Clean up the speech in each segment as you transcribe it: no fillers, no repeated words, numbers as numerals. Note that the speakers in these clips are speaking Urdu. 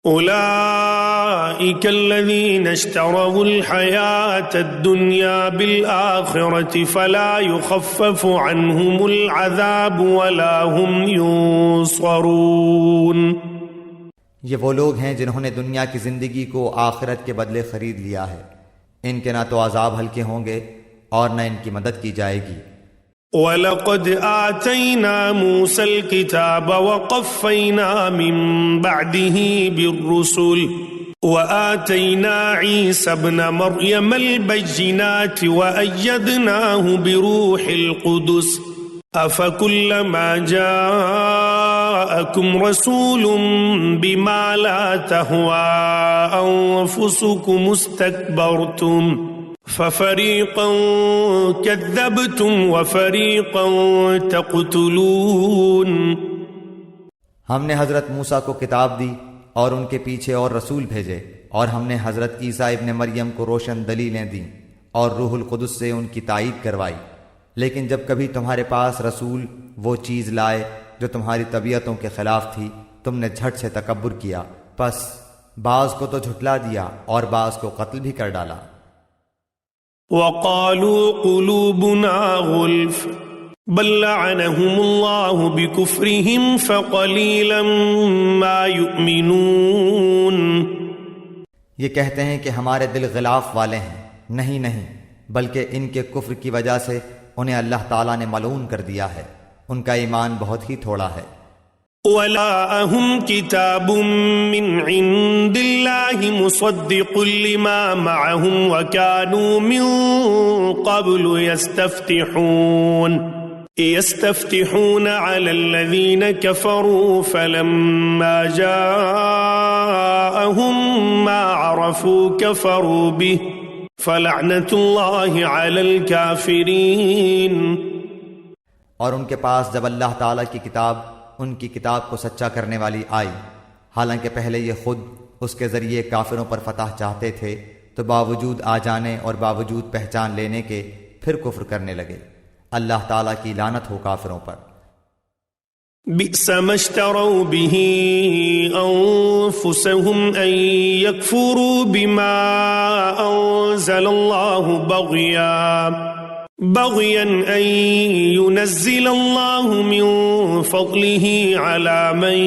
أولئك الذين اشتروا الحياة الدنيا بالآخرة فلا يخفف عنهم العذاب ولا هم ينصرون۔ یہ وہ لوگ ہیں جنہوں نے دنیا کی زندگی کو آخرت کے بدلے خرید لیا ہے، ان کے نہ تو عذاب ہلکے ہوں گے اور نہ ان کی مدد کی جائے گی۔ وَلَقَدْ آتَيْنَا مُوسَى الْكِتَابَ وَقَفَّيْنَا مِن بَعْدِهِ بِالرُّسُلِ وَآتَيْنَا عِيسَى ابْنَ مَرْيَمَ الْبَيِّنَاتِ وَأَيَّدْنَاهُ بِرُوحِ الْقُدُسِ أَفَكُلَّمَا جَاءَكُمْ رَسُولٌ بِمَا لَا تَهْوَى أَنفُسُكُمُ اسْتَكْبَرْتُمْ فَفَرِيقًا كَذَّبْتُمْ وَفَرِيقًا تَقْتُلُونَ۔ ہم نے حضرت موسیٰ کو کتاب دی اور ان کے پیچھے اور رسول بھیجے، اور ہم نے حضرت عیسیٰ ابن مریم کو روشن دلیلیں دیں اور روح القدس سے ان کی تائید کروائی، لیکن جب کبھی تمہارے پاس رسول وہ چیز لائے جو تمہاری طبیعتوں کے خلاف تھی، تم نے جھٹ سے تکبر کیا، پس بعض کو تو جھٹلا دیا اور بعض کو قتل بھی کر ڈالا۔ وَقَالُوا قُلُوبُنَا غُلْفٌ بَلْ لَعَنَهُمُ اللَّهُ بِكُفْرِهِمْ فَقَلِيلًا مَا يُؤْمِنُونَ۔ یہ کہتے ہیں کہ ہمارے دل غلاف والے ہیں، نہیں بلکہ ان کے کفر کی وجہ سے انہیں اللہ تعالیٰ نے ملعون کر دیا ہے، ان کا ایمان بہت ہی تھوڑا ہے۔ وَلَاءَهُمْ كِتَابٌ مِّنْ عِندِ اللَّهِ مُصَدِّقٌ لِّمَا مَعَهُمْ وَكَانُوا مِن قَبْلُ يَسْتَفْتِحُونَ عَلَى الَّذِينَ كَفَرُوا فَلَمَّا جَاءَهُم مَّا عَرَفُوا كَفَرُوا بِهِ فَلَعْنَةُ اللَّهِ عَلَى الْكَافِرِينَ۔ اور ان کے پاس جب اللہ تعالیٰ کی کتاب ان کی کتاب کو سچا کرنے والی آئی، حالانکہ پہلے یہ خود اس کے ذریعے کافروں پر فتح چاہتے تھے، تو باوجود آ جانے اور باوجود پہچان لینے کے پھر کفر کرنے لگے۔ اللہ تعالیٰ کی لعنت ہو کافروں پر۔ بئس ما اشتروا به أنفسهم أن يكفروا بما أنزل الله بغيا أن ينزل الله من فضله على من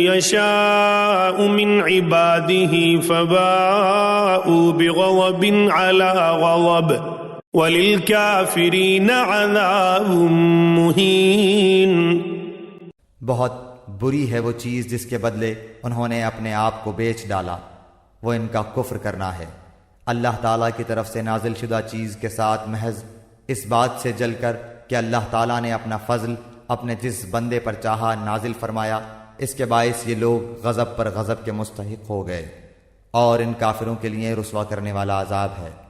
يشاء من عباده فباءوا بغضب على غضب وَلِلْكَافِرِينَ عَذَابٌ مُّهِينٌ۔ بہت بری ہے وہ چیز جس کے بدلے انہوں نے اپنے آپ کو بیچ ڈالا، وہ ان کا کفر کرنا ہے۔ اللہ تعالیٰ کی طرف سے نازل شدہ چیز کے ساتھ محض اس بات سے جل کر کہ اللہ تعالیٰ نے اپنا فضل اپنے جس بندے پر چاہا نازل فرمایا، اس کے باعث یہ لوگ غضب پر غضب کے مستحق ہو گئے، اور ان کافروں کے لیے رسوا کرنے والا عذاب ہے۔